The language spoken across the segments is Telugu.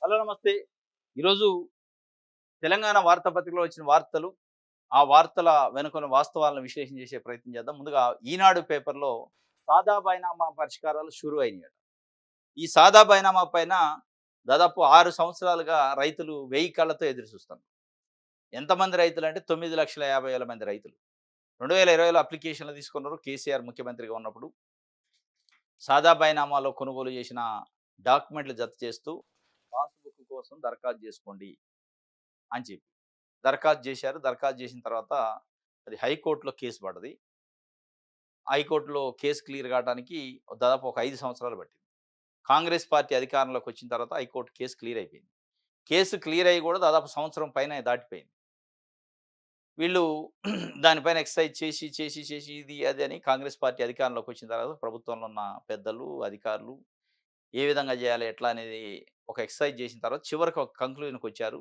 హలో నమస్తే. ఈరోజు తెలంగాణ వార్తాపత్రికలో వచ్చిన వార్తలు, ఆ వార్తల వెనుకున్న వాస్తవాలను విశ్లేషణ చేసే ప్రయత్నం చేద్దాం. ముందుగా ఈనాడు పేపర్‌లో సాదా బైనామా పరిష్కారాలు షురు అయినాయట. ఈ సాదా బైనామా పైన దాదాపు 6 సంవత్సరాలుగా రైతులు వేయి కళ్ళతో ఎదురు చూస్తున్నారు. ఎంతమంది రైతులంటే 9,50,000 మంది రైతులు. 2020లో అప్లికేషన్‌లు తీసుకున్నారు. కేసీఆర్ ముఖ్యమంత్రిగా ఉన్నప్పుడు. సాదా బైనామాలో కొనుగోలు చేసిన డాక్యుమెంట్లు జత చేస్తూ పాస్‌బుక్ కోసం దరఖాస్తు చేసుకోండి అని చెప్పి. దరఖాస్తు జేశారు. దరఖాస్తు జేసిన తర్వాత అది హైకోర్ట్‌లో కేస్ పడ్డది. హైకోర్ట్‌లో కేస్ క్లియర్ కావడానికి దాదాపు ఒక 5 సంవత్సరాలు పట్టింది. కాంగ్రెస్ పార్టీ అధికారంలోకి వచ్చిన తర్వాత హైకోర్ట్ కేస్ క్లియర్ అయిపోయింది. కేసు క్లియర్ అయ్యి కూడా దాదాపు సంవత్సరం పైనే దాటిపోయింది. వీళ్ళు దానిపైన ఎక్సర్సైజ్ చేసి ఇది అది అని కాంగ్రెస్ పార్టీ అధికారంలోకి వచ్చిన తర్వాత ప్రభుత్వంలో ఉన్న పెద్దలు, అధికారులు ఏ విధంగా చేయాలి, ఎట్లా అనేది ఒక ఎక్సర్సైజ్ చేసిన తర్వాత చివరికి ఒక కంక్లూజన్‌కొచ్చారు.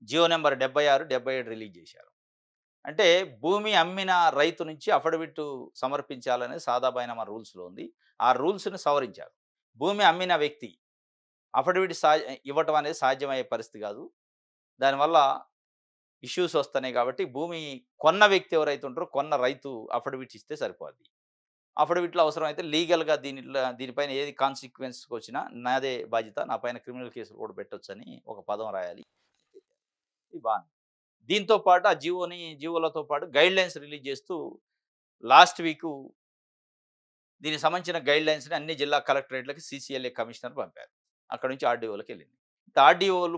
జియో నంబర్ 76, 77 రిలీజ్ చేశారు. అంటే భూమి అమ్మిన రైతు నుంచి అఫిడవిట్ సమర్పించాలనేది సాదాబైనామా రూల్స్‌లో ఉంది. ఆ రూల్స్‌ని సవరించారు. భూమి అమ్మిన వ్యక్తి అఫిడవిట్ ఇవ్వటం అనేది సాధ్యమయ్యే పరిస్థితి కాదు. దానివల్ల ఇష్యూస్ వస్తున్నాయి కాబట్టి భూమి కొన్న వ్యక్తి ఎవరైతే ఉంటారో కొన్న రైతు అఫిడవిట్ ఇస్తే సరిపోద్ది. అఫిడవిట్‌లో అవసరమైతే లీగల్‌గా దీనిపైన ఏది కాన్సిక్వెన్సెస్ వచ్చినా నాదే బాధ్యత. నా పైన క్రిమినల్ కేసులు కూడా పెట్టొచ్చని ఒక పదం రాయాలి. ఇది బానే దీంతో పాటు ఆ జీవోలతో పాటు గైడ్‌లైన్స్ రిలీజ్ చేస్తూ లాస్ట్ వీకు దీనికి సంబంధించిన గైడ్‌లైన్స్‌ని అన్ని జిల్లా కలెక్టరేట్‌లకి సీసీఎల్ఏ కమిషనర్ పంపారు. అక్కడి నుంచి ఆర్‌డీఓలకెళ్ళింది. ఆర్‌డీఓలు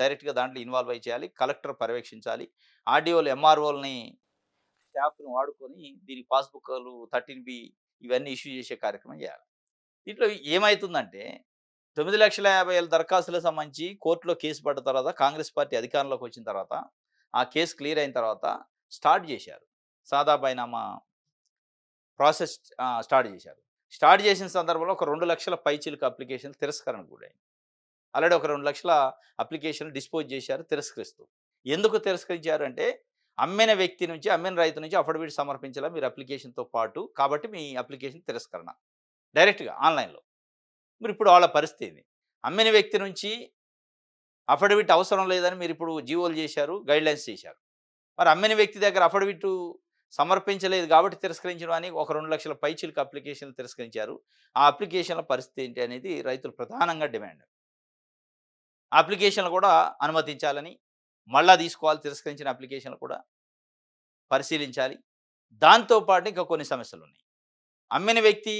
డైరెక్ట్‌గా దాంట్లో ఇన్వాల్వ్ అయ్యి చేయాలి. కలెక్టర్ పర్యవేక్షించాలి. ఆర్‌డీఓలు ఎంఆర్‌ఓలని స్టాఫ్‌ని వాడుకొని దీనికి పాస్‌బుక్‌లు 13బి ఇవన్నీ ఇష్యూ చేసే కార్యక్రమం చేయాలి. దీంట్లో ఏమైతుందంటే 9,50,000 దరఖాస్తులకు సంబంధించి కోర్టులో కేసు పడ్డ తర్వాత కాంగ్రెస్ పార్టీ అధికారంలోకి వచ్చిన తర్వాత ఆ కేసు క్లియర్ అయిన తర్వాత స్టార్ట్ చేశారు. సాదా బైనామా ప్రాసెస్ స్టార్ట్ చేశారు. స్టార్ట్ చేసిన సందర్భంలో ఒక 2,00,000 పైచిలుకు అప్లికేషన్‌లు తిరస్కరణకు గురయ్యాయి. ఆల్రెడీ ఒక 2,00,000 అప్లికేషన్‌లు డిస్పోజ్ చేశారు తిరస్కరిస్తూ. ఎందుకు తిరస్కరించారు అంటే, అమ్మిన వ్యక్తి నుంచి, అమ్మిన రైతు నుంచి అఫిడవిట్ సమర్పించాలా మీరు అప్లికేషన్‌తో పాటు. కాబట్టి మీ అప్లికేషన్ తిరస్కరణ. డైరెక్ట్‌గా ఆన్‌లైన్‌లో. మరిప్పుడు వాళ్ళ పరిస్థితి ఏంది? అమ్మిన వ్యక్తి నుంచి అఫిడవిట్ అవసరం లేదని మీరిప్పుడు జీవోలు చేశారు, గైడ్‌లైన్స్ చేశారు. మరి అమ్మిన వ్యక్తి దగ్గర అఫిడవిట్ సమర్పించలేదు కాబట్టి తిరస్కరించడం అని ఒక 2,00,000 పైచిలుకు అప్లికేషన్‌లు తిరస్కరించారు. ఆ అప్లికేషన్‌ల పరిస్థితి ఏంటి అనేది రైతులు ప్రధానంగా డిమాండ్. అప్లికేషన్‌లు కూడా అనుమతించాలని, మళ్ళా తీసుకోవాలి తిరస్కరించిన అప్లికేషన్‌లు కూడా పరిశీలించాలి. దాంతో పాటు ఇంకా కొన్ని సమస్యలున్నాయి. అమ్మిన వ్యక్తి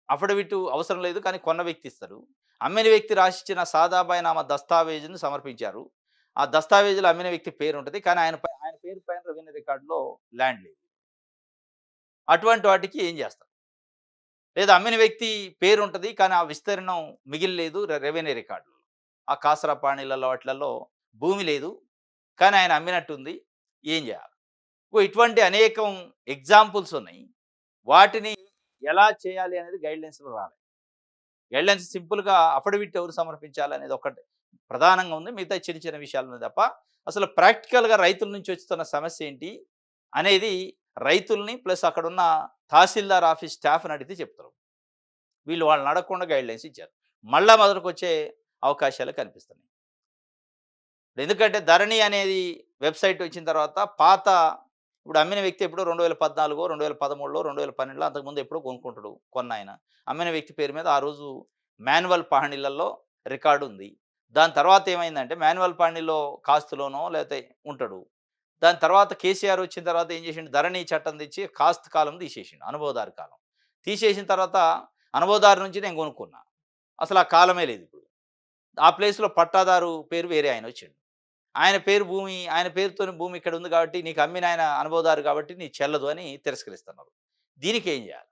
అఫిడవిట్ అవసరం లేదు కానీ కొన్న వ్యక్తి ఇస్తాడు. అమ్మిన వ్యక్తి రాసిచ్చిన సాదా బైనామా దస్తావేజును సమర్పించారు. ఆ దస్తావేజులో అమ్మిన వ్యక్తి పేరు ఉంటది. కానీ ఆయన పేరు పైన రెవెన్యూ రికార్డ్‌లో ల్యాండ్ లేదు. అటువంటి వాటికి ఏం చేస్తారు? లేదా అమ్మిన వ్యక్తి పేరుంటది. కానీ ఆ విస్తీర్ణం మిగిలలేదు రెవెన్యూ రికార్డులో. ఆ కాసర పాణిలలో వాటిలలో భూమి లేదు. కానీ ఆయన అమ్మినట్టుంది. ఏం జేయాలి? ఇటువంటి అనేకం ఎగ్జాంపుల్స్ ఉన్నాయి. వాటిని ఎలా చేయాలి అనేది గైడ్‌లైన్స్‌లో రాలే. గైడ్‌లైన్స్ సింపుల్‌గా అఫిడవిట్ ఎవరు సమర్పించాలనేది ఒకటి ప్రధానంగా ఉంది. మిగతా చిన్న చిన్న విషయాలు ఉన్నాయి తప్ప, అసలు ప్రాక్టికల్‌గా రైతుల నుంచి వస్తున్న సమస్య ఏంటి అనేది రైతుల్ని ప్లస్ అక్కడున్న తహసీల్దార్ ఆఫీస్ స్టాఫ్‌ని అడిగితే చెప్తారు. వీళ్ళు వాళ్ళని అడగకుండా గైడ్‌లైన్స్ ఇచ్చారు. మళ్ళా మొదటికొచ్చే అవకాశాలు కనిపిస్తున్నాయి. ఎందుకంటే ధరణి అనేది వెబ్‌సైట్ వచ్చిన తర్వాత ఇప్పుడు అమ్మిన వ్యక్తి ఎప్పుడో 2014, 2013, 2012 అంతకుముందు ఎప్పుడో కొనుక్కుంటాడు కొన్నాయన. అమ్మిన వ్యక్తి పేరు మీద ఆ రోజు మాన్యువల్ పహణిలలో రికార్డ్ ఉంది. దాని తర్వాత ఏమైందంటే మాన్యువల్ పహణిలో కాస్తులోనో లేతే ఉంటాడు. దాని తర్వాత కేసీఆర్ వచ్చిన తర్వాత ఏం చేసిండు ధరణి చట్టం తెచ్చి కాస్త్ కాలం తీసేసిండు. అనుభవదారు కాలం. తీసేసిన తర్వాత అనుభవదారు నుంచి నేను కొనుక్కున్నా. అసలు ఆ కాలమే లేదిప్పుడు. ఆ ప్లేస్‌లో పట్టాదారు పేరు వేరే ఆయనొచ్చిండు. ఆయన పేరుతోని భూమి ఇక్కడ ఉంది కాబట్టి నీకు అమ్మినాయన అనుభవదారు కాబట్టి నీకు చెల్లదు అని తిరస్కరిస్తున్నారు. దీనికేం జేయాలి?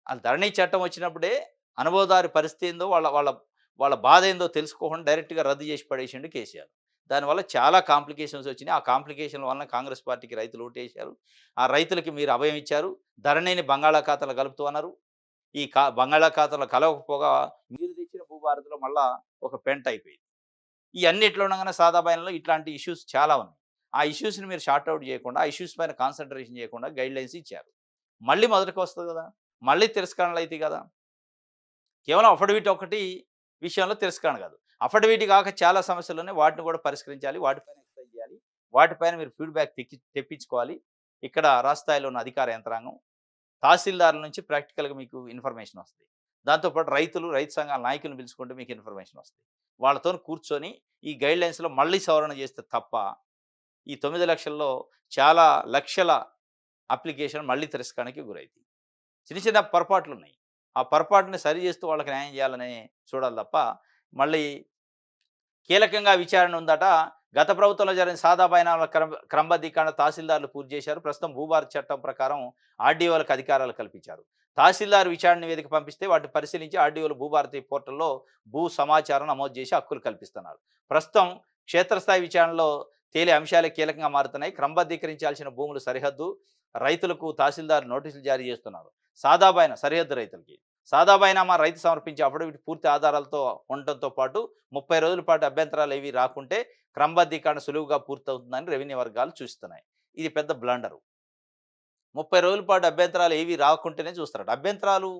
ఆళ్ళు ధరణి చట్టం వచ్చినప్పుడే అనుభవదారు పరిస్థితి ఏందో వాళ్ళ వాళ్ళ వాళ్ళ బాధేందో తెలుసుకోకుండా డైరెక్ట్‌గా రద్దు చేసి పడేసిండు కేసీఆర్. దానివల్ల చాలా కాంప్లికేషన్స్ వచ్చినాయి. ఆ కాంప్లికేషన్‌ల వలన కాంగ్రెస్ పార్టీకి రైతులు ఓటేశారు. ఆ రైతులకి మీరు అభయం ఇచ్చారు. ధరణిని బంగాళాఖాతంలో కలుపుతూ అన్నారు. ఈ బంగాళాఖాతంలో కలవకపోగా మీరు తెచ్చిన భూభారతిలో మళ్ళా ఒక పెంట అయిపోయింది. ఈ అన్నిట్లో ఉండగానే సాదాబాయిలో ఇట్లాంటి ఇష్యూస్ చాలా ఉన్నాయి. ఆ ఇష్యూస్‌ని మీరు షార్ట్ ఔట్ చేయకుండా, ఆ ఇష్యూస్ పైన కాన్సంట్రేషన్ చేయకుండా గైడ్‌లైన్స్ ఇచ్చారు. మళ్ళీ మొదటికొస్తది గదా! మళ్ళీ తిరస్కరణలు అయితాయి గదా! కేవలం అఫిడవిట్ ఒకటి విషయంలో తిరస్కరణ కాదు. అఫిడవిట్ కాక చాలా సమస్యలున్నాయి. వాటిని కూడా పరిష్కరించాలి. వాటిపైన ఎక్సర్సైజ్ చేయాలి. వాటిపైన మీరు ఫీడ్‌బ్యాక్ తెప్పించుకోవాలి. ఇక్కడ రాష్ట్ర స్థాయిలో ఉన్న అధికార యంత్రాంగం, తహసీల్దార్‌ల నుంచి ప్రాక్టికల్‌గా మీకు ఇన్ఫర్మేషన్ వస్తది. దాంతో పాటు రైతులు, రైతు సంఘాల నాయకులను పిలుచుకుంటే మీకు ఇన్ఫర్మేషన్ వస్తది. వాళ్ళతోని కూర్చొని ఈ గైడ్‌లైన్స్‌లో మళ్ళీ సవరణ చేస్తే తప్ప, ఈ 9,00,000లో చాలా లక్షల అప్లికేషన్ మళ్ళీ తిరస్కరణకి గురైతాయి. చిన్న చిన్న పొరపాట్లున్నాయి. ఆ పొరపాటుని సరి చేస్తూ వాళ్ళకి న్యాయం చేయాలని చూడాలి తప్ప, మళ్ళీ కీలకంగా విచారణ ఉందట. గత ప్రభుత్వంలో జరిగిన సాదా బైనామాల క్రమబద్ధీకరణ తహసీల్దార్లు పూర్తి చేశారు. ప్రస్తుతం భూభారతి చట్టం ప్రకారం ఆర్డీఓలకు అధికారాలు కల్పించారు. తహసీల్దార్ విచారణ నివేదిక పంపిస్తే వాటిని పరిశీలించి ఆర్డీఓలు భూభారతి పోర్టల్‌లో భూ సమాచారం నమోదు చేసి హక్కులు కల్పిస్తున్నారు. ప్రస్తుతం క్షేత్రస్థాయి విచారణలో తేలే అంశాలే కీలకంగా మారుతున్నాయి. క్రమబద్ధీకరించాల్సిన భూములు సరిహద్దు రైతులకు తహసీల్దార్ నోటీసులు జారీ చేస్తున్నారు. సరిహద్దు రైతులకి. సాదా బైనామా రైతు సమర్పించే అఫిడవిట్ పూర్తి ఆధారాలతో ఉండటంతో పాటు 30 రోజుల పాటు అభ్యంతరాలు ఏవి రాకుంటే క్రమబద్ధీకరణ సులువుగా పూర్తవుతుందని రెవెన్యూ వర్గాలు చూస్తున్నాయి. ఇది పెద్ద బ్లండరు. 30 రోజుల పాటు అభ్యంతరాలు ఏవి రాకుంటేనే చూస్తారట. అభ్యంతరాలు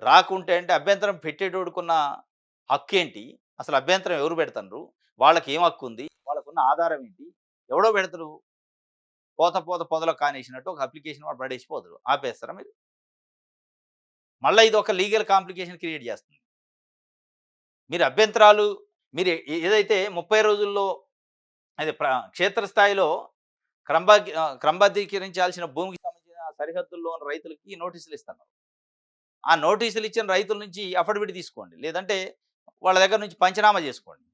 రాకుంటే అంటే అభ్యంతరం పెట్టేటోడుకున్న హక్కేంటి? అసలు అభ్యంతరం ఎవరు పెడతండ్రు? వాళ్ళకి ఏం హక్కుంది? వాళ్ళకున్న ఆధారం ఏంటి? ఎవడో పెడతడు. పొదలో కానేసినట్టు ఒక అప్లికేషన్ వాడు పడేసి పోదురు. ఆపేస్తారా మీరు? మళ్ళా ఇదొక లీగల్ కాంప్లికేషన్ క్రియేట్ చేస్తుంది. మీరు అభ్యంతరాలు మీరు ఏదైతే 30 రోజుల్లో అదే క్షేత్రస్థాయిలో క్రమబద్ధీకరించాల్సిన భూమికి సంబంధించిన సరిహద్దుల్లో ఉన్న రైతులకి నోటీసులు ఇస్తున్నారు. ఆ నోటీసులు ఇచ్చిన రైతుల నుంచి అఫిడవిట్ తీసుకోండి. లేదంటే వాళ్ళ దగ్గర నుంచి పంచనామా చేసుకోండి.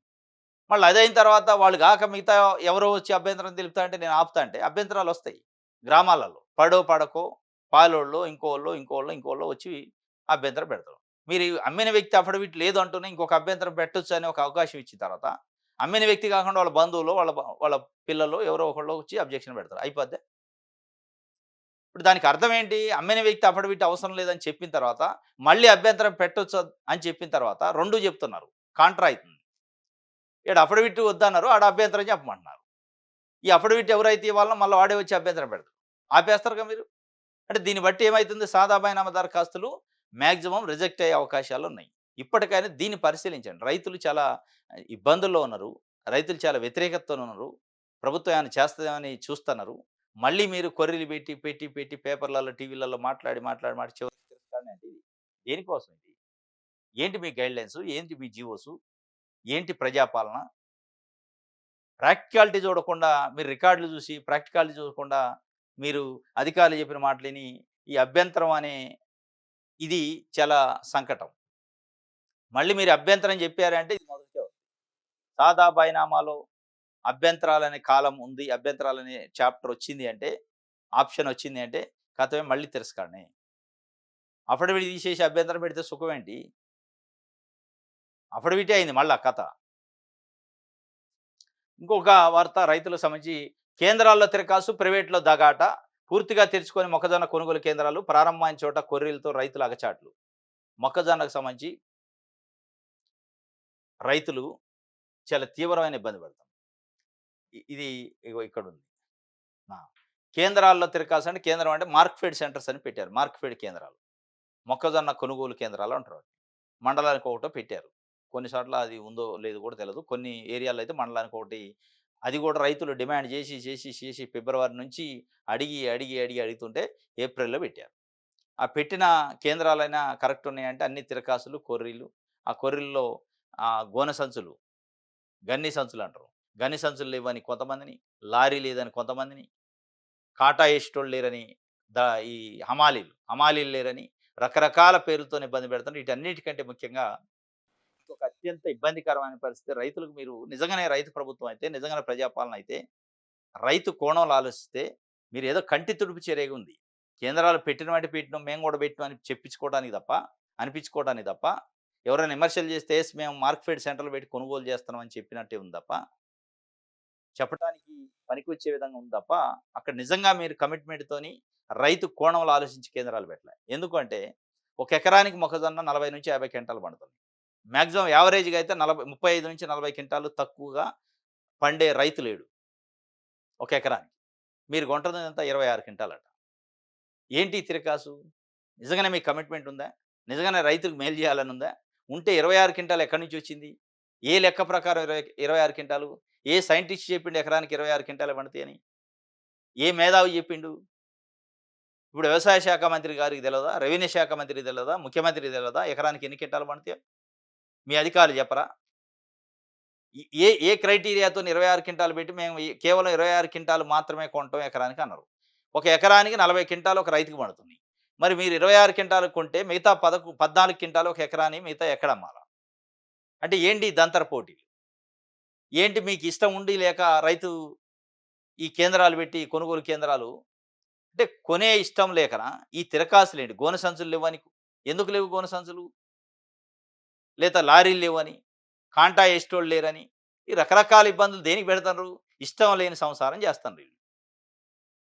మళ్ళీ అదయిన తర్వాత వాళ్ళు గాక మిగతా ఎవరో వచ్చి అభ్యంతరం తెలుపుతా అంటే నేను ఆపుతా అంటే అభ్యంతరాలొస్తాయి. గ్రామాలలో పడకో పాలోళ్ళో, ఇంకోళ్ళో వచ్చి అభ్యంతరం పెడతారు. మీరు అమ్మిన వ్యక్తి అఫిడవిట్ లేదు అంటూనే ఇంకొక అభ్యంతరం పెట్టొచ్చు అని ఒక అవకాశం ఇచ్చిన తర్వాత, అమ్మిన వ్యక్తి కాకుండా వాళ్ళ బంధువులో, వాళ్ళ పిల్లలో ఎవరో ఒకళ్ళో వచ్చి అబ్జెక్షన్ పెడతారు. అయిపోద్దా? ఇప్పుడు దానికి అర్థం ఏంటి? అమ్మిన వ్యక్తి అఫిడవిట్ అవసరం లేదని చెప్పిన తర్వాత, మళ్ళీ అభ్యంతరం పెట్టొచ్చు అని చెప్పిన తర్వాత 2 చెప్తున్నారు. కాంట్రా అయితుంది. ఈడ అఫిడవిట్ వద్దన్నారు. ఆడ అభ్యంతరం చెప్పమంటున్నారు. ఈ అఫిడవిట్ ఎవరైతే ఇవ్వాలనో మళ్ళీ వాడే వచ్చి అభ్యంతరం పెడతారు. ఆపేస్తారుగా మీరు. అంటే దీన్ని బట్టి ఏమైతుంది? సాదా బైనామా దరఖాస్తులు మాక్సిమం రిజెక్ట్ అయ్యే అవకాశాలున్నాయి. ఇప్పటికైనా దీన్ని పరిశీలించండి. రైతులు చాలా ఇబ్బందుల్లో ఉన్నారు. రైతులు చాలా వ్యతిరేకతతో ఉన్నారు. ప్రభుత్వం ఏమైనా చేస్తదేమని చూస్తున్నారు. మళ్ళీ మీరు కొర్రీలు పెట్టి పేపర్‌లలో, టీవీలలో మాట్లాడి చివరికి తిరస్కరణ అంటే ఇది. దేనికోసం ఇది? ఏంటి మీ గైడ్‌లైన్స్? ఏంటి మీ జీవోసు? ఏంటి ప్రజాపాలన? ప్రాక్టికాలిటీ చూడకుండా మీరు రికార్డులు చూసి, ప్రాక్టికాలిటీ చూడకుండా మీరు అధికారులు చెప్పిన మాటలిని ఈ అభ్యంతరం అనే ఇది చాలా సంకటం. మళ్ళీ మీరు అభ్యంతరం చెప్పారంటే ఇది మొదటికే అవుతుంది. సాదా బైనామాలో అభ్యంతరాలనే కాలం ఉంది. అభ్యంతరాలనే చాప్టర్ వచ్చింది అంటే, ఆప్షన్ వచ్చింది అంటే ఖతమే మళ్ళీ తిరస్కరణే. అఫిడవిట్ తీసేసి అభ్యంతరం పెడితే సుఖమేంటి? అఫిడవిటే అయింది మళ్ళా కథ. ఇంకొక వార్త రైతులకు సంబంధించి కేంద్రాల్లో తిరకాసు, ప్రైవేట్‌లో దగాట. పూర్తిగా తెరుచుకొని మొక్కజొన్న కొనుగోలు కేంద్రాలు ప్రారంభమైన చోట కొర్రీలతో రైతుల అగచాట్లు. మొక్కజొన్నకు సంబంధించి రైతులు చాలా తీవ్రమైన ఇబ్బంది పడతారు. ఇది ఇగో ఇక్కడుంది. ఆ! కేంద్రాల్లో తిరకాల్సి అంటే కేంద్రం అంటే మార్క్‌ఫెడ్ సెంటర్స్ అని పెట్టారు. మార్క్‌ఫెడ్ కేంద్రాలు. మొక్కజొన్న కొనుగోలు కేంద్రాలు అంటారు వాటిని. మండలానికి ఒకటో పెట్టారు. కొన్ని చోట్ల అది ఉందో లేదో కూడా తెలదు. కొన్ని ఏరియాల్లో అయితే మండలానికి ఒకటి అది కూడా రైతులు డిమాండ్ చేసి ఫిబ్రవరి నుంచి అడుగుతుంటే ఏప్రిల్‌లో పెట్టారు. ఆ పెట్టిన కేంద్రాలైనా కరెక్ట్ ఉన్నాయంటే అన్ని తిరకాసులు, కొర్రీలు. ఆ కొర్రీల్లో గోనె సంచులు, గన్ని సంచులు అంటారు. గన్ని సంచులు లేవని కొంతమందిని, లారీ లేదని కొంతమందిని, కాటా ఏసేటోళ్ళు లేరని, ద ఈ హమాలీలు లేరని రకరకాల పేర్లతోని ఇబ్బంది పెడుతుంటే వీటన్నిటికంటే ముఖ్యంగా ఇంకొక అత్యంత ఇబ్బందికరమైన పరిస్థితి రైతులకు మీరు నిజంగానే రైతు ప్రభుత్వం అయితే, నిజంగానే ప్రజాపాలన అయితే, రైతు కోణంలో ఆలోచిస్తే మీరేదో కంటి తుడుపు చర్యగా ఉంది. కేంద్రాలు పెట్టిన వాటి పెట్టినాం, మేము కూడా పెట్టినాం అని అనిపించుకోవడానికి తప్ప, ఎవరైనా విమర్శలు చేస్తే మేము మార్క్‌ఫెడ్ సెంటర్‌లో పెట్టి కొనుగోలు చేస్తున్నాం అని చెప్పినట్టే ఉంది తప్ప, చెప్పడానికి పనికొచ్చే విధంగా ఉంది తప్ప, అక్కడ నిజంగా మీరు కమిట్మెంట్‌తోని రైతు కోణంలో ఆలోచించి కేంద్రాలు పెట్టలే. ఎందుకంటే, ఒక ఎకరానికి మొక్కజొన్న 40-50 క్వింటాలు పండుతుంది. మాక్సిమం యావరేజ్‌గా అయితే 35-40 క్వింటాలు తక్కువగా పండే రైతు లేడు ఒక ఎకరానికి. మీరు కొంటున్నదంతా 26 క్వింటాలట. ఏంటి ఈ తిరకాసు? నిజంగానే మీకు కమిట్మెంట్ ఉందా? నిజంగానే రైతులకు మేలు చేయాలని ఉందా? ఉంటే 26 క్వింటాల్ ఎక్కడి నుంచి వచ్చింది? ఏ లెక్క ప్రకారం 26 క్వింటాలు? ఏ సైంటిస్ట్ చెప్పిండు ఎకరానికి 26 క్వింటాలే పండుతాయని? ఏ మేధావి చెప్పిండు? ఇప్పుడు వ్యవసాయ శాఖ మంత్రి గారికి తెలవదా? రెవెన్యూ శాఖ మంత్రికి తెలవదా? ముఖ్యమంత్రికి తెలవదా? ఎకరానికి ఎన్ని క్వింటాలు పండుతాయో? మీ అధికారులు చెప్పరా? ఏ ఏ క్రైటీరియాతోని 26 క్వింటాలు పెట్టి మేము కేవలం 26 క్వింటాలు మాత్రమే కొంటాం ఎకరానికి అన్నారు. ఒక ఎకరానికి 40 క్వింటాలు ఒక రైతుకి పండుతుంది. మరి మీరు 26 క్వింటాలు కొంటే మిగతా 14 క్వింటాలు ఒక ఎకరాని మిగతా ఎక్కడ అమ్మాల? అంటే ఏంటి ఈ దంతర పోటీలు? ఏంటి మీకు ఇష్టం ఉండి లేక రైతు ఈ కేంద్రాలు పెట్టి కొనుగోలు కేంద్రాలు అంటే కొనే ఇష్టం లేకనా? ఈ తిరకాసులేంటి? గోనె సంచులు లేవని ఎందుకు లేవు గోనె సంచులు? లేదా లారీలు లేవని? కాంటా ఏసేటోళ్ళు లేరని? ఈ రకరకాల ఇబ్బందులు దేనికి పెడతాండ్రు? ఇష్టం లేని సంసారం చేస్తాండ్రు ఈళ్ళు.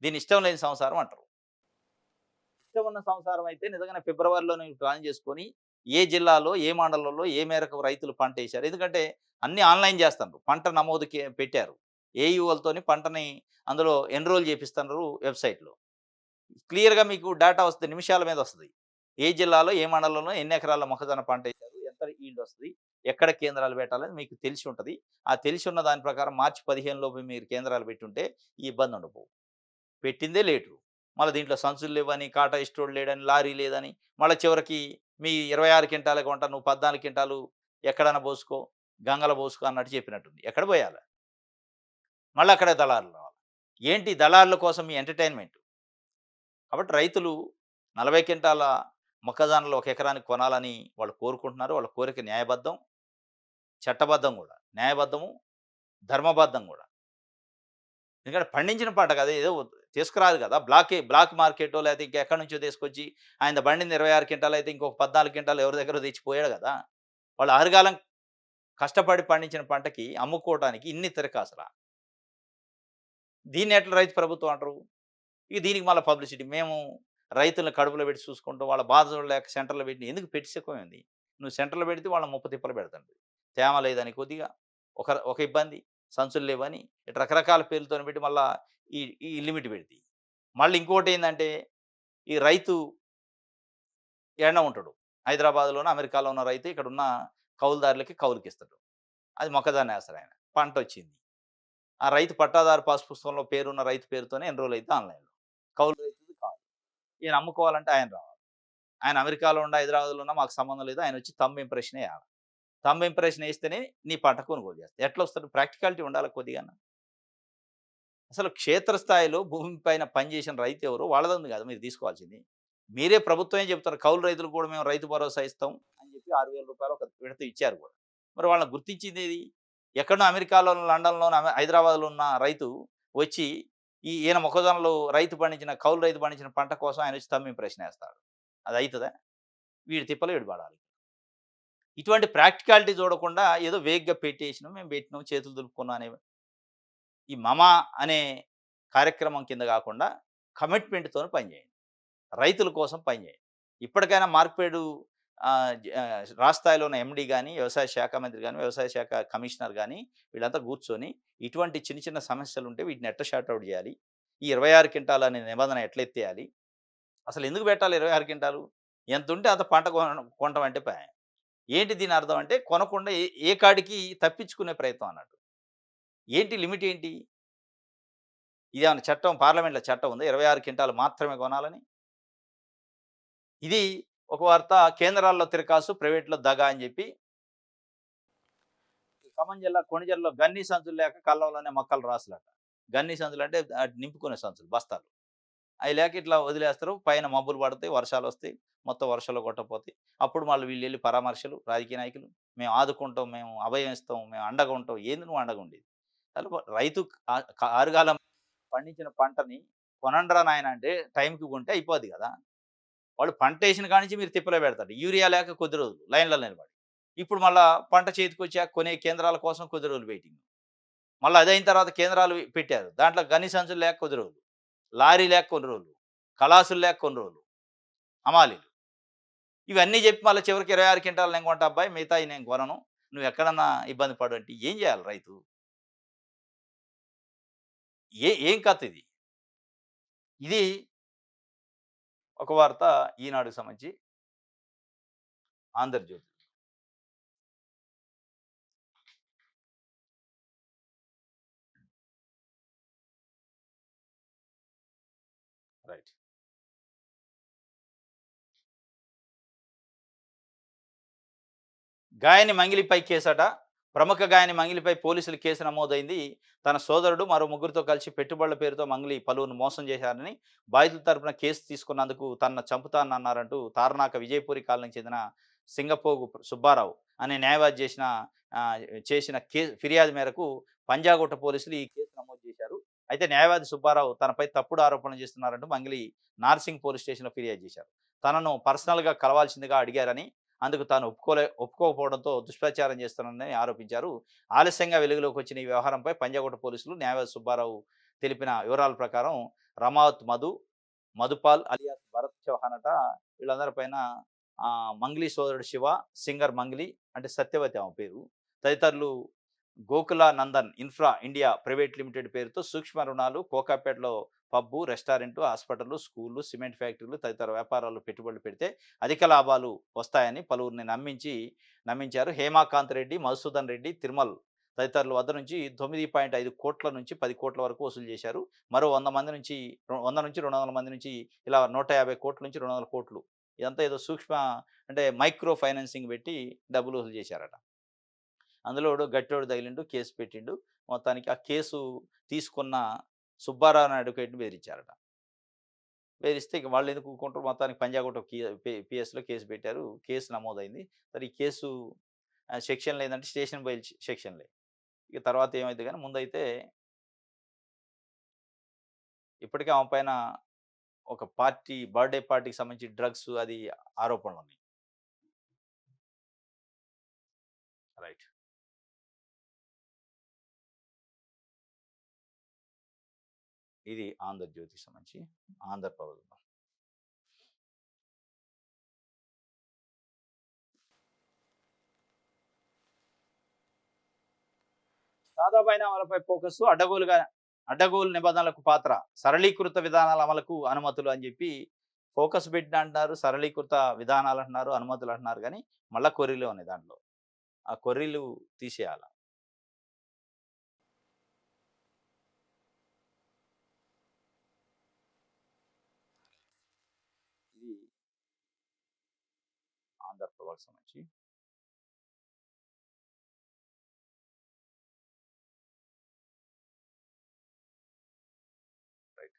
దీన్ని ఇష్టం లేని సంసారం అంటారు. ఇష్టం ఉన్న సంసారం అయితే నిజంగానే ఫిబ్రవరిలోనే ప్లాన్ చేసుకొని, ఏ జిల్లాలో, ఏ మండలంలో, ఏ మేరకు రైతులు పంటేశారు. ఎందుకంటే అన్నీ ఆన్‌లైన్ చేస్తాండ్రు. పంట నమోదుకి పెట్టారు. ఏఈఓలతోని పంటని అందులో ఎన్రోల్ చేపిస్తున్నారు వెబ్‌సైట్‌లో. క్లియర్‌గా మీకు డేటా వస్తది. నిమిషాల మీద వస్తది. ఏ జిల్లాలో, ఏ మండలంలో ఎన్ని ఎకరాల మొక్కజొన్న పంటేశారు, ఎంత ఈల్డ్ వస్తది, ఎక్కడ కేంద్రాలు పెట్టాలని మీకు తెలిసి ఉంటది. ఆ తెలిసి ఉన్న దాని ప్రకారం మార్చి 15 లోపు మీరు కేంద్రాలు పెట్టుంటే ఈ ఇబ్బంది ఉండకపోవు. పెట్టిందే లేటు. మళ్ళా దీంట్లో సంచులు లేవని, కాటా స్టోర్ లేడని, లారీ లేదని, మళ్ళా చివరికి మీ 26 క్వింటాలే కొంటా, నువ్వు 14 క్వింటాలు ఎక్కడన్నా పోసుకో, గంగలో పోసుకో అన్నట్టు చెప్పినట్టుంది. ఎక్కడ పోయాల? మళ్ళా అక్కడే దళారులు రావాలి. ఏంటి దళారుల కోసం మీ ఎంటర్‌టైన్‌మెంట్. కాబట్టి రైతులు 40 క్వింటాల మొక్కజొన్నలు ఒక ఎకరానికి కొనాలని వాళ్ళు కోరుకుంటున్నారు. వాళ్ళ కోరిక న్యాయబద్ధం, చట్టబద్ధం గూడా. న్యాయబద్ధము, ధర్మబద్ధం గూడా. ఎందుకంటే పండించిన పంట కదా! ఏదో తీసుకురాదు కదా! బ్లాక్ మార్కెటో లేకపోతే ఇంకెక్కడి నుంచో తీసుకొచ్చి ఆయన బండింది 26 క్వింటాలయితే ఇంకొక 14 క్వింటాలు ఎవరి దగ్గరో తెచ్చిపోయాడు గదా! వాళ్ళు ఆరుగాలం కష్టపడి పండించిన పంటకి అమ్ముకోవటానికి ఇన్ని తిరకాసులా. దీన్ని ఎట్లా రైతు ప్రభుత్వం అంటారు? ఇక దీనికి మళ్ళా పబ్లిసిటీ. మేము రైతులను కడుపులో పెట్టి చూసుకుంటాం. వాళ్ళ బాధ చూడలేక సెంటర్‌లో పెట్టి ఎందుకు పెట్టించకపోయింది. నువ్వు సెంటర్‌లో పెడితే వాళ్ళని ముప్ప తిప్పలు పెడతాండ్రు. తేమ లేదని కొద్దిగా ఒక ఒక ఇబ్బంది, సంచులు లేవని ఇటు రకరకాల పేర్లతోని పెట్టి మళ్ళా ఈ ఈ లిమిట్ పెడితి. మళ్ళీ ఇంకోటేందంటే ఈ రైతు ఏడనో ఉంటాడు. హైదరాబాద్‌లోనో, అమెరికాలో ఉన్న రైతు ఇక్కడున్న కౌలుదారులకి కౌలుకిస్తాడు. అది మొక్కజొన్న ఏస్తాడాయన. పంటొచ్చింది. ఆ రైతు పట్టాదారు పాస్ పుస్తకంలో పేరున్న రైతు పేరుతోనే ఎన్రోల్ అయిద్ది ఆన్‌లైన్‌లో. కౌలు రైతుది కాదు. ఈయన అమ్ముకోవాలంటే ఆయన రావాలి. ఆయన అమెరికాలో ఉన్న, హైదరాబాద్‌లో ఉన్నా మాకు సంబంధం లేదు. ఆయనొచ్చి థంబ్ ఇంప్రెషన్ ఎయాల. థంబ్ ఇంప్రెషన్ ఏస్తేనే నీ పంట కొనుగోలు చేస్తా. ఎట్లొస్తాడు? ప్రాక్టికాలిటీ ఉండాలి కొద్దిగన్నా. అసలు క్షేత్రస్థాయిలో భూమి పైన పనిచేసిన రైతు ఎవరో వాళ్ళదుంది కదా మీరు తీసుకోవాల్సింది. మీరే ప్రభుత్వమే చెప్తారు. కౌలు రైతులకు కూడా మేము రైతు భరోసా ఇస్తాం అని చెప్పి రూ. 6,000 ఒక విడత ఇచ్చారు కూడా. మరి వాళ్ళని గుర్తించిందేది? ఎక్కడనో అమెరికాలోనో, లండన్‌లోనో, హైదరాబాద్‌లో ఉన్న రైతు వచ్చి ఈయన మొక్కజొన్నలు రైతు పండించిన కౌలు రైతు పండించిన పంట కోసం ఆయన వచ్చి థంబ్ ఇంప్రెషన్ ఏస్తాడు. అది అయితదా? వీడి తిప్పలు వీడు పడాలి. ఇటువంటి ప్రాక్టికాలిటీ చూడకుండా ఏదో వేగ్‌గా పెట్టేసినాం, మేము పెట్టినాం, చేతులు దులుపుకున్నాం అనే ఈ మమ అనే కార్యక్రమం కింద కాకుండా కమిట్మెంట్‌తోని పనిచేయండి. రైతుల కోసం పనిచేయండి. ఇప్పటికైనా మార్క్‌ఫెడ్ రాష్ట్ర స్థాయిలో ఉన్న ఎండీ గాని, వ్యవసాయ శాఖ మంత్రి గాని, వ్యవసాయ శాఖ కమిషనర్ గాని వీళ్ళంతా కూర్చొని ఇటువంటి చిన్న చిన్న సమస్యలుంటే వీటిని ఎట్లా షార్ట్ ఔట్ చేయాలి? ఈ 26 క్వింటాల్ అనే నిబంధన ఎట్లా ఎత్తేయాలి? అసలు ఎందుకు పెట్టాలి 26 క్వింటాలు? ఎంతుంటే అంత పంట కొంటాం అంటే పాయె. ఏంటి దీని అర్థం అంటే కొనకుండా ఏ ఏ కాడికి తప్పించుకునే ప్రయత్నం అన్నట్టు. ఏంటి లిమిట్ ఏంటి? ఇదేమన్నా చట్టం పార్లమెంట్‌లో చట్టం ఉందా? 26 క్వింటాలు మాత్రమే కొనాలని? ఇది ఒక వార్త కేంద్రాల్లో తిరకాసు, ప్రైవేట్‌లో దగా అని చెప్పి ఖమ్మం జిల్లా కొణిజర్లలో గన్ని సంచులు లేక కళ్ళంలోనే మొక్కలు రాసులట. గన్ని సంచులు అంటే నింపుకునే సంచులు, బస్తాలు. అయి లేక ఇట్లా వదిలేస్తారు. పైన మబ్బులు పడతాయి, వర్షాలొస్తాయి. మొత్తం వర్షంలో కొట్టకపోతాయి. అప్పుడు మళ్ళీ వీళ్ళెళ్ళి పరామర్శలు, రాజకీయ నాయకులు. మేము ఆదుకుంటాం, మేము అభయం ఇస్తాం, మేము అండగా ఉంటాం. ఏంది నువ్వు అండగా ఉండేది? అసలు రైతు ఆరుగాలం పండించిన పంటని కొనండ్రా నాయన అంటే టైంకి కొంటే అయిపోద్ది కదా! వాళ్ళు పంటేసిన కాడ నుంచి మీరు తిప్పలో పెడతారు. యూరియా లేక కొద్ది రోజులు లైన్‌లో నిలబడి. ఇప్పుడు మళ్ళా పంట చేతికొచ్చాక కొనే కేంద్రాల కోసం కొద్ది రోజులు వెయిటింగ్. మళ్ళా అదయిన తర్వాత కేంద్రాలు పెట్టారు. దాంట్లో గని సంచులు లేక కొద్ది రోజులు. లారీ లేక కొన్ని రోజులు. కళాసులు లేక కొన్ని రోజులు. హమాలీలు. ఇవన్నీ చెప్పి మళ్ళా చివరికి 26 క్వింటాలు నేను కొంటా అబ్బాయి మిగతాయి నేను కొనను. నువ్వెక్కడన్నా ఇబ్బంది పడు అంటే ఏం చేయాలి రైతు? ఏం కథ ఇది? ఇది ఒక వార్త ఈనాడుకి సంబంధించి 'ఆంధ్రజ్యోతి'. రైట్. గాయని మంగిలిపై కేసట. ప్రముఖ గాయని మంగిలిపై పోలీసులు కేసు నమోదైంది. తన సోదరుడు మరో ముగ్గురితో కలిసి పెట్టుబడుల పేరుతో మంగ్లీ పలువురిని మోసం చేశారని, బాధితుల తరపున కేసు తీసుకున్నందుకు తనను చంపుతానన్నారంటూ తార్నాక విజయపురి కాలనీకి చెందిన సింగపోగు సుబ్బారావు అనే న్యాయవాది చేసిన ఫిర్యాదు మేరకు పంజాగుట్ట పోలీసులు ఈ కేసు నమోదు చేశారు. అయితే న్యాయవాది సుబ్బారావు తనపై తప్పుడు ఆరోపణలు చేస్తున్నారంటూ మంగ్లీ నార్సింగ్ పోలీస్ స్టేషన్‌లో ఫిర్యాదు చేశారు. తనను పర్సనల్‌గా కలవాల్సిందిగా అడిగారని, అందుకు తాను ఒప్పుకోకపోవడంతో దుష్ప్రచారం చేస్తున్నానని ఆరోపించారు. ఆలస్యంగా వెలుగులోకి వచ్చిన ఈ వ్యవహారంపై పంజాగుట్ట పోలీసులు న్యాయవాది సుబ్బారావు తెలిపిన వివరాల ప్రకారం రమావత్ మధు, మధుపాల్ అలియాస్ భరత్ చౌహాన్ అట, వీళ్ళందరి పైన మంగ్లీ సోదరుడు శివ, సింగర్ మంగ్లీ అంటే సత్యవతి ఆమె పేరు, తదితరులు Gokula Nandan infra India private limited పేరుతో సూక్ష్మ రుణాలు, కోకాపేటలో పబ్బు, రెస్టారెంటు, హాస్పిటళ్లు, స్కూళ్లు, సిమెంట్ ఫ్యాక్టరీలు తదితర వ్యాపారాల్లో పెట్టుబడులు పెడితే అధిక లాభాలు వస్తాయని పలువురిని నమ్మించారు. హేమాకాంత్ రెడ్డి, మధుసూదన్ రెడ్డి, తిరుమల్ తదితరుల వద్ద నుంచి 9.5 కోట్ల నుంచి 10 కోట్ల వరకు వసూలు చేశారు. మరో 100 మంది నుంచి 100 నుంచి 200 మంది నుంచి ఇలా 150 కోట్ల నుంచి 200 కోట్లు, ఇదంతా ఏదో సూక్ష్మ అంటే మైక్రో ఫైనాన్సింగ్ పెట్టి డబ్బులు వసూలు చేశారట. అందులో గట్టోడు తగిలిండు, కేసు పెట్టిండు. మొత్తానికి ఆ కేసు తీసుకున్న సుబ్బారావు అనే అడ్వకేట్‌ని బెదిరించారట. బెదిరిస్తే ఇక వాళ్ళెందుకు ఊరుకుంటారు, మొత్తానికి పంజాగుట్ట పిఎస్‌లో కేసు పెట్టారు. కేసు నమోదైంది. మరి ఈ కేసు సెక్షన్‌లు ఏందంటే స్టేషన్ బెయిల్ సెక్షన్‌లే. ఇక తర్వాత ఏమైద్ది గానీ ముందైతే ఇప్పటికే ఆమె పైన ఒక బర్త్‌డే పార్టీకి సంబంధించి డ్రగ్స్ అది ఆరోపణలున్నాయి. రైట్. ఇది 'ఆంధ్రజ్యోతికి' సంబంధించి. 'ఆంధ్రప్రభ' సాదా పరిణామాలపై ఫోకస్సు అడ్డగోలు నిబంధనలకు పాత్ర, సరళీకృత విధానాల అమలుకు అనుమతులు అని చెప్పి ఫోకస్ పెట్టిన అంటున్నారు. సరళీకృత విధానాలు అంటున్నారు, అనుమతులు అంటున్నారు గానీ మళ్ళా కొర్రీలే ఉన్నాయి దాంట్లో. ఆ కొర్రీలు తీసేయాల. ఇది 'ఆంధ్రప్రభ'కి సంబంధించి. రైట్.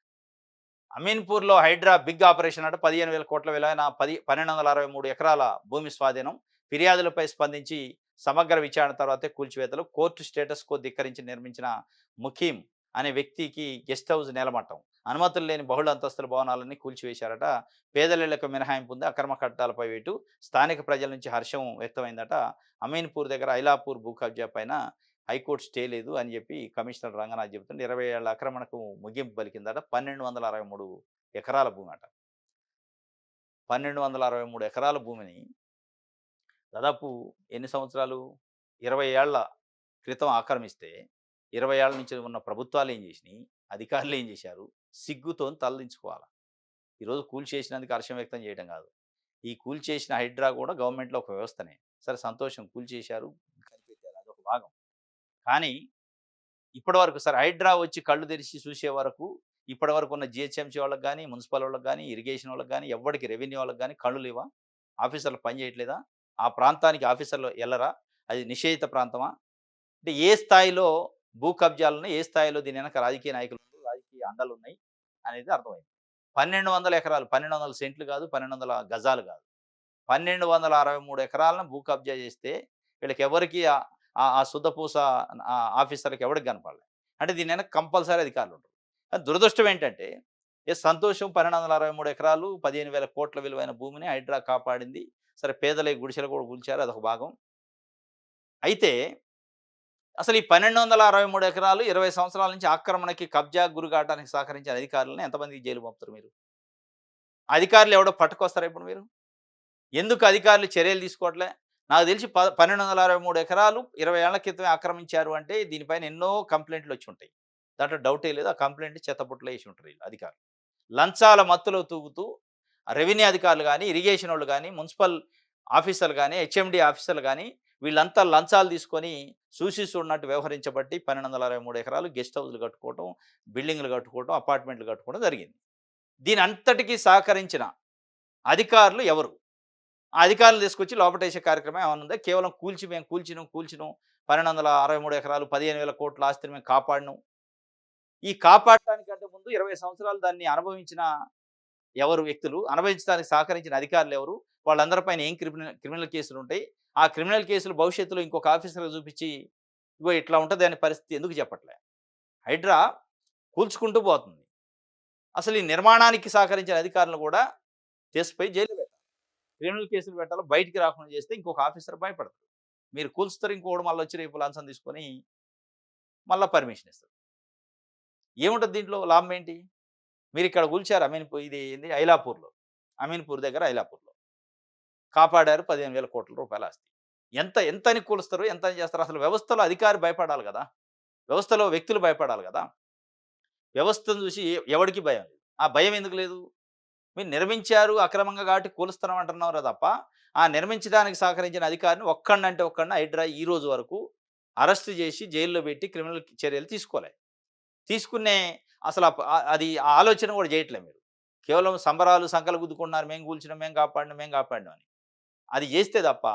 అమీన్‌పూర్‌లో హైడ్రా బిగ్ ఆపరేషన్ అట. 15,000 కోట్ల విలువైన 1263 ఎకరాల భూమి స్వాధీనం. ఫిర్యాదులపై స్పందించి సమగ్ర విచారణ తర్వాతే కూల్చివేతలు. కోర్టు స్టేటస్ కో ధిక్కరించి నిర్మించిన ముఖీం అనే వ్యక్తికి గెస్ట్ హౌస్ నేలమట్టం. అనుమతులు లేని బహుళ అంతస్తుల భవనాలన్నీ కూల్చివేశారట. పేదలిళ్లకు మినహాయింపు ఉంది. అక్రమ కట్టడాలపై వేటు. స్థానిక ప్రజల నుంచి హర్షం వ్యక్తమైందట. అమీన్‌పూర్ దగ్గర ఐలాపూర్ భూ కబ్జా పైన హైకోర్టు స్టే లేదు అని చెప్పి కమిషనర్ రంగనాథ్ చెబుతుంటే 20 ఏళ్ల ఆక్రమణకు ముగింపు పలికిందట. 1263 ఎకరాల భూమి అట. 1263 ఎకరాల భూమిని దాదాపు ఎన్ని సంవత్సరాలు, 20 ఏళ్ల క్రితం ఆక్రమిస్తే 20 ఏళ్ల నుంచి ఉన్న ప్రభుత్వాలు ఏం చేసినాయి, అధికారులు ఏం చేశారు, సిగ్గుతోని తలదించుకోవాలి. ఈరోజు కూల్చేసినందుకు హర్షం వ్యక్తం చేయడం కాదు. ఈ కూల్చేసిన హైడ్రా కూడా గవర్నమెంట్‌లో ఒక వ్యవస్థనే. సరే సంతోషం, కూల్చేశారు, కనిపెట్టారు, అదొక భాగం. కానీ ఇప్పటివరకు సార్ హైడ్రా వచ్చి కళ్ళు తెరిచి చూసే వరకు ఇప్పటివరకు ఉన్న జీహెచ్ఎంసీ వాళ్ళకి గానీ, మున్సిపల్ వాళ్ళకి గానీ, ఇరిగేషన్ వాళ్ళకి గానీ, ఎవ్వడికి రెవెన్యూ వాళ్ళకి గానీ కళ్ళు లేవా? ఆఫీసర్లు పని చేయట్లేదా? ఆ ప్రాంతానికి ఆఫీసర్లు ఎళ్ళరా? అది నిషేధిత ప్రాంతమా? అంటే ఏ స్థాయిలో భూ కబ్జాలున్నాయి, ఏ స్థాయిలో దీని వెనక రాజకీయ నాయకులున్నారు, రాజకీయ అండలున్నాయి అనేది అర్థమైంది. 1200 ఎకరాలు, 1200 సెంట్లు కాదు, 1200 గజాలు కాదు. 1263 ఎకరాలను భూ కబ్జా చేస్తే వీళ్ళకెవరికీ ఆ సుద్దపూస ఆఫీసర్‌లకి ఎవడికి కనపడలే. అంటే దీని వెనక కంపల్సరీ అధికారులుంటరు. కానీ దురదృష్టం ఏంటంటే, సంతోషం 1263 ఎకరాలు, 15,000 కోట్ల విలువైన భూమిని హైడ్రా కాపాడింది. సరే పేదల గుడిసెలు కూడా కూల్చారు, అదొక భాగం. అయితే అసలు ఈ 1263 ఎకరాలు 20 సంవత్సరాల నుంచి ఆక్రమణకి, కబ్జాకు గురి కావడానికి సహకరించిన అధికారులని ఎంతమందికి జైలుకి పంపుతారు మీరు? అధికారులు ఎవడో పట్టుకొస్తారా ఇప్పుడు మీరు? ఎందుకు అధికారులు చర్యలు తీసుకోవట్లే? నాకు తెలిసి 1263 ఎకరాలు 20 ఏళ్ల క్రితమే ఆక్రమించారు అంటే దీనిపైన ఎన్నో కంప్లెయింట్‌లొచ్చుంటాయి. దాంట్లో డౌటే లేదు. ఆ కంప్లెయింట్ చెత్తబుట్టలో ఏసుంటారు ఈళ్ళు అధికారులు. లంచాల మత్తులో తూగుతూ రెవెన్యూ అధికారులు గాని, ఇరిగేషనోళ్ళు గాని, మున్సిపల్ ఆఫీసర్లు గాని, హెచ్ఎండీ ఆఫీసర్లు గాని వీళ్ళంతా లంచాలు తీసుకొని చూసి చూడనట్టు వ్యవహరించబట్టి 1263 ఎకరాలు గెస్ట్ హౌస్‌లు కట్టుకోవటం, బిల్డింగ్‌లు కట్టుకోవటం, అపార్ట్మెంట్‌లు కట్టుకోవడం జరిగింది. దీని అంతటికి సహకరించిన అధికారులు ఎవరు? ఆ అధికారులను తీసుకొచ్చి లోపటేసే కార్యక్రమం ఏమన్నా ఉందా? కేవలం మేము కూల్చినాం 1263 ఎకరాలు 15,000 కోట్ల ఆస్తిని మేము కాపాడినాం. ఈ కాపాడటానికంటే ముందు 20 సంవత్సరాలు దాన్ని అనుభవించిన ఎవరు వ్యక్తులు? అనుభవించడానికి సహకరించిన అధికారులెవరు? వాళ్ళందరి పైన ఏం క్రిమినల్ కేసులుంటాయి? ఆ క్రిమినల్ కేసులు భవిష్యత్తులో ఇంకొక ఆఫీసర్‌కి చూపించి, ఇగో ఇట్లా ఉంటది అనే పరిస్థితి ఎందుకు చెప్పట్లే? హైడ్రా కూల్చుకుంటూ పోతుంది. అసలు ఈ నిర్మాణానికి సహకరించిన అధికారులను కూడా తీసుకుపోయి జైల్‌లో పెట్టాలి. క్రిమినల్ కేసులు పెట్టాలి. బయటికి రాకుండా చేస్తే ఇంకొక ఆఫీసర్ భయపడతాడు. మీరు కూల్చుతారు, ఇంకోడు మళ్ళొచ్చి రేపు లంచం తీసుకొని మళ్ళా పర్మిషన్ ఇస్తాడు. ఏముంటది దీంట్లో లాభం ఏంటి? మీరిక్కడ కూల్చారు ఇది ఏంది ఐలాపూర్‌లో. అమీన్‌పూర్ దగ్గర ఐలాపూర్‌లో. కాపాడారు 15,000 కోట్ల రూపాయల ఆస్తి. ఎంతని కూలుస్తారు? ఎంతని చేస్తారు? అసలు వ్యవస్థలో అధికారి భయపడాలి గదా! వ్యవస్థలో వ్యక్తులు భయపడాలి గదా! వ్యవస్థను చూసి ఎవడికి భయం లేదు. ఆ భయం ఎందుకు లేదు? మీరు నిర్మించారు అక్రమంగా కాబట్టి కూలుస్తున్నాం అంటున్నారే తప్ప, ఆ నిర్మించడానికి సహకరించిన అధికారిని ఒక్కడినంటే ఒక్కడిని హైడ్రా ఈ రోజు వరకు అరెస్ట్ చేసి జైల్‌లో పెట్టి క్రిమినల్ చర్యలు తీసుకోలే. తీసుకునే అసలు అది ఆ ఆలోచన కూడా చేయట్లే మీరు. కేవలం సంబరాలు, సంకలు గుద్దుకుంటున్నారు. మేము కూల్చినాం, మేము కాపాడినాం, మేము కాపాడినాం అని. అది చేస్తే తప్ప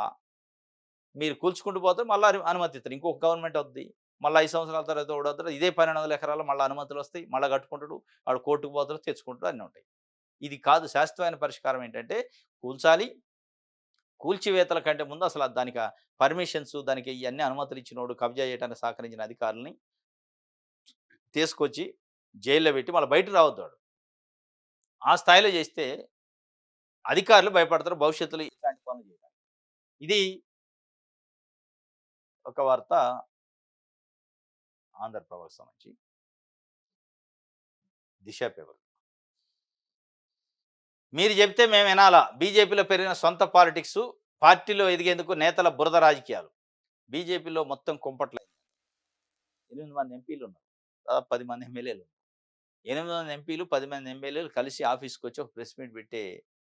మీరు కూల్చుకుంటూ పోతే మళ్ళా అనుమతి ఇత్తరు. ఇంకొక గవర్నమెంట్ వద్ది. మళ్ళా 5 సంవత్సరాల తర్వాత ఎవడొస్తాడు. ఇదే 1200 ఎకరాలు మళ్ళా అనుమతులొస్తాయి. మళ్ళా కట్టుకుంటాడు. వాడు కోర్టుకు పోతాడు, తెచ్చుకుంటాడు అన్నీ ఉంటాయి. ఇది కాదు శాశ్వతమైన పరిష్కారం ఏంటంటే కూల్చాలి. కూల్చివేతల కంటే ముందు అసలు దానికి పర్మిషన్స్ దానికి ఇయన్నీ అనుమతులు ఇచ్చినోడు, కబ్జా చేయడానికి సహకరించిన అధికారులని తీసుకొచ్చి జైల్‌లో పెట్టి మళ్ళా బయటకి రావద్దు వాడు. ఆ స్థాయిలో చేస్తే అధికారులు భయపడతారు భవిష్యత్తులో ఇట్లాంటి పనులు చేయడానికి. ఇది ఒక వార్త ఆంధ్రప్రభకు సంబంధించి. దిశ పేపర్. మీరు చెప్తే మేము వినాలా? బీజేపీలో పెరిగిన సొంత పాలిటిక్సు, పార్టీలో ఎదిగేందుకు నేతల బురద రాజకీయాలు. బీజేపీలో మొత్తం కుంపట్లయింది. 8 మంది ఎంపీలున్నారు. దాదాపు 10 మంది ఎమ్మెల్యేలు. 8 మంది ఎంపీలు, 10 మంది ఎమ్మెల్యేలు కలిసి ఆఫీస్‌కొచ్చి ఒక ప్రెస్ మీట్ పెట్టే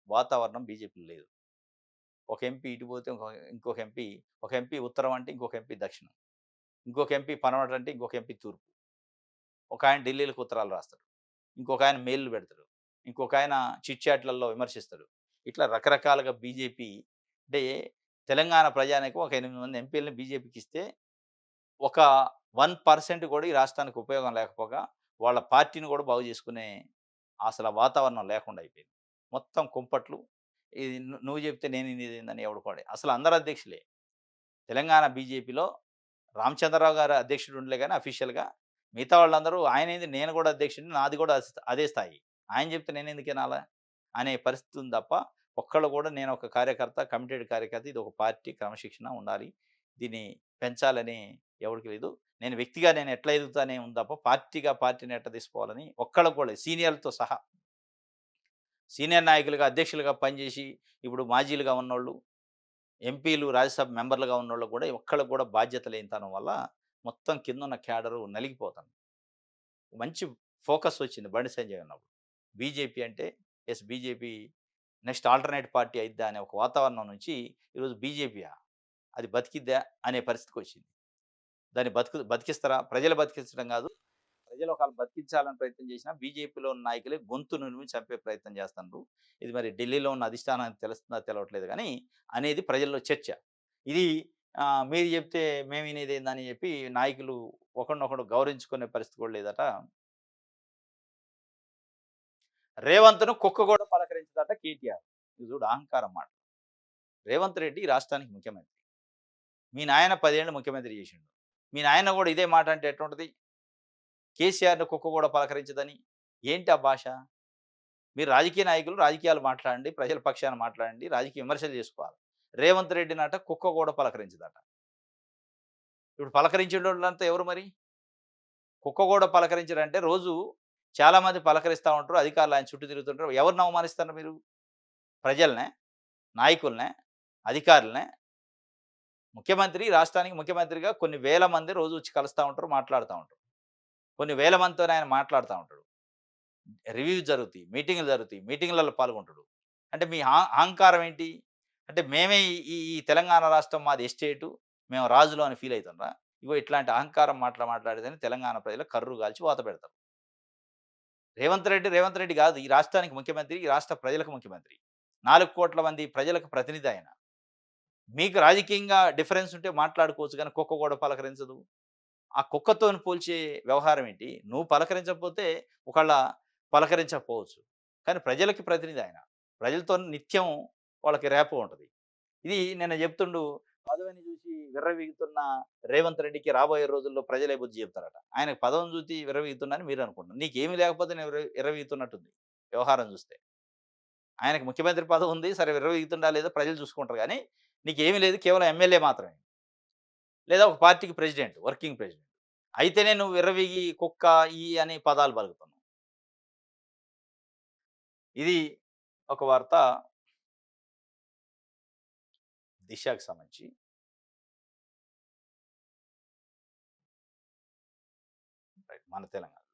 వాతావరణం బీజేపీలో లేదు. ఒక ఎంపీ ఇటు పోతే ఇంకొక ఎంపీ, ఒక ఎంపీ ఉత్తరం అంటే ఇంకొక ఎంపీ దక్షిణం. ఇంకొక ఎంపీ పడమట అంటే ఇంకొక ఎంపీ తూర్పు. ఒకాయన ఢిల్లీకి ఉత్తరాలు రాస్తాడు. ఇంకొకాయన మెయిల్‌లు పెడతాడు. ఇంకొకాయన చిట్ చాట్‌లలో విమర్శిస్తాడు. ఇట్లా రకరకాలుగా బీజేపీ అంటే తెలంగాణ ప్రజానీకం ఒక 8 మంది ఎంపీలని బీజేపీకిస్తే ఒక 1% కూడా ఈ రాష్ట్రానికి ఉపయోగం లేకపోగా వాళ్ళ పార్టీని కూడా బాగు చేసుకునే అసల వాతావరణం లేకుండా అయిపోయింది. మొత్తం కుంపట్లు. ఇది నువ్వు చెప్తే నేను ఇనేదేందని ఎవడు పాడే అసలు అందరు అధ్యక్షులే. తెలంగాణ బీజేపీలో రామచంద్రరావు గారు అధ్యక్షుడు ఉండలే గాని అఫీషియల్‌గా మిగతా వాళ్ళందరూ ఆయనేంది నేను కూడా అధ్యక్షుడిని నాది కూడా అదే స్థాయి. ఆయన చెప్తే నేనెందుకు ఇనాలా? అనే పరిస్థితి ఉంది తప్ప ఒక్కళ్ళు కూడా నేను ఒక కార్యకర్త, కమిటెడ్ కార్యకర్త, ఇది ఒక పార్టీ క్రమశిక్షణ ఉండాలి. దీన్ని పెంచాలని ఎవడికి లేదు. నేను వ్యక్తిగా ఎట్లా ఎదుగుతానే ఉంది తప్ప పార్టీగా పార్టీని ఎట్లా తీసుకోవాలని ఒక్కళ్ళకి కూడా లేదు. సీనియర్‌లతో సహా. సీనియర్ నాయకులుగా, అధ్యక్షులుగా పనిచేసి ఇప్పుడు మాజీలుగా ఉన్నోళ్ళు, ఎంపీలు, రాజ్యసభ మెంబర్‌లుగా ఉన్నోళ్ళకి కూడా ఒక్కళ్ళకి కూడా బాధ్యత లేనితనం వల్ల మొత్తం కిందున్న క్యాడరు నలిగిపోతుంది. మంచి ఫోకస్ వచ్చింది బండి సంజయ్ ఉన్నప్పుడు. బీజేపీ అంటే బీజేపీ నెక్స్ట్ ఆల్టర్‌నేట్ పార్టీ అయిద్దా అనే ఒక వాతావరణం నుంచి ఈరోజు బీజేపీయా? అది బతికిద్దా? అనే పరిస్థితికొచ్చింది. దాన్ని బతికిస్తారా? ప్రజలు బతికించడం కాదు. ప్రజలు ఒకవేళ బతికించాలని ప్రయత్నం చేసినా బీజేపీలో ఉన్న నాయకులే గొంతు నులిమి చంపే ప్రయత్నం చేస్తున్నారు. ఇది మరి ఢిల్లీలో ఉన్న అధిష్టానానికి తెలుస్తుందా తెలవట్లేదు గానీ, అనేది ప్రజల్లో చర్చ. ఇది మీరు చెప్తే మేము వినేదేందని చెప్పి నాయకులు ఒకడినొకడు గౌరవించుకునే పరిస్థితి కూడా లేదట. రేవంత్‌ను కుక్క కూడా పలకరించదట కేటీఆర్. ఇది చూడు అహంకారం మాట. రేవంత్ రెడ్డి ఈ రాష్ట్రానికి ముఖ్యమంత్రి. మీ నాయన 10 ఏళ్ళు ముఖ్యమంత్రి చేసిండు. మీ నాయన కూడా ఇదే మాట అంటే ఎట్లుంటది? కేసీఆర్‌ని కుక్క కూడా పలకరించదని. ఏంటి ఆ భాష? మీరు రాజకీయ నాయకులు రాజకీయాలు మాట్లాడండి. ప్రజల పక్షాన మాట్లాడండి. రాజకీయ విమర్శలు చేసుకోవాలి. రేవంత్ రెడ్డినట కుక్క కూడా పలకరించదట. ఇప్పుడు పలకరించేటోళ్ళంతా ఎవరు మరి? కుక్క కూడా పలకరించరంటే రోజు చాలామంది పలకరిస్తా ఉంటారు. అధికారులు ఆయన చుట్టూ తిరుగుతుంటారు. ఎవరిని అవమానిస్తున్నారు మీరు? ప్రజలనే? నాయకులనే? అధికారులనే? ముఖ్యమంత్రి రాష్ట్రానికి ముఖ్యమంత్రిగా కొన్ని వేల మంది రోజు వచ్చి కలుస్తా ఉంటారు, మాట్లాడుతా ఉంటారు. కొన్ని వేల మందితోని ఆయన మాట్లాడుతా ఉంటాడు. రివ్యూ జరుగుతాయి. మీటింగులు జరుగుతాయి. మీటింగులలో పాల్గొంటాడు. అంటే మీ అహంకారం ఏంటి? అంటే మేమే ఈ తెలంగాణ రాష్ట్రం మాది ఎస్టేటు. మేము రాజులు అని ఫీల్ అయితుండ్రా? ఇగో ఇట్లాంటి అహంకారం మాట్లాడితేనే తెలంగాణ ప్రజలు కర్రు కాల్చి వాత పెడతారు. రేవంత్ రెడ్డి గాదు. ఈ రాష్ట్రానికి ముఖ్యమంత్రి. ఈ రాష్ట్ర ప్రజలకు ముఖ్యమంత్రి. 4,00,00,000 మంది ప్రజలకు ప్రతినిధి ఆయన. మీకు రాజకీయంగా డిఫరెన్స్ ఉంటే మాట్లాడుకోవచ్చు గానీ, కుక్క గూడా పలకరించదు. ఆ కుక్కతోని పోల్చే వ్యవహారం ఏంటి? నువ్వు పలకరించకపోతే ఒకళ్ళ పలకరించకపోవచ్చు. కానీ ప్రజలకి ప్రతినిధి ఆయన. ప్రజలతో నిత్యం వాళ్ళకి ర్యాపో ఉంటది. ఇది నిన్న జెప్తుండు పదవిని జూసి విర్రవీగుతున్న రేవంత్ రెడ్డికి రాబోయే రోజుల్లో ప్రజలే బుద్ధి జెప్తారట. ఆయనకు పదవిని జూసి విర్రవీగుతున్నా అని మీరనుకుంటున్నారు. నీకేమి లేకపోతే నేను విర్రవీగుతున్నట్టుంది వ్యవహారం జూస్తే. ఆయనకు ముఖ్యమంత్రి పదవుంది. సరే విర్రవీగుతుండా లేదో ప్రజలు చూసుకుంటారు గానీ, నీకేమి లేదు. కేవలం ఎమ్మెల్యే మాత్రమే. లేదా ఒక పార్టీకి ప్రెసిడెంట్, వర్కింగ్ ప్రెసిడెంట్. అయితేనే నువ్వు విర్రవీగి కుక్క, అని పదాలు పలుకుతున్నావు. ఇది ఒక వార్త దిశకి సంబంధించి. రైట్. మన తెలంగాణ.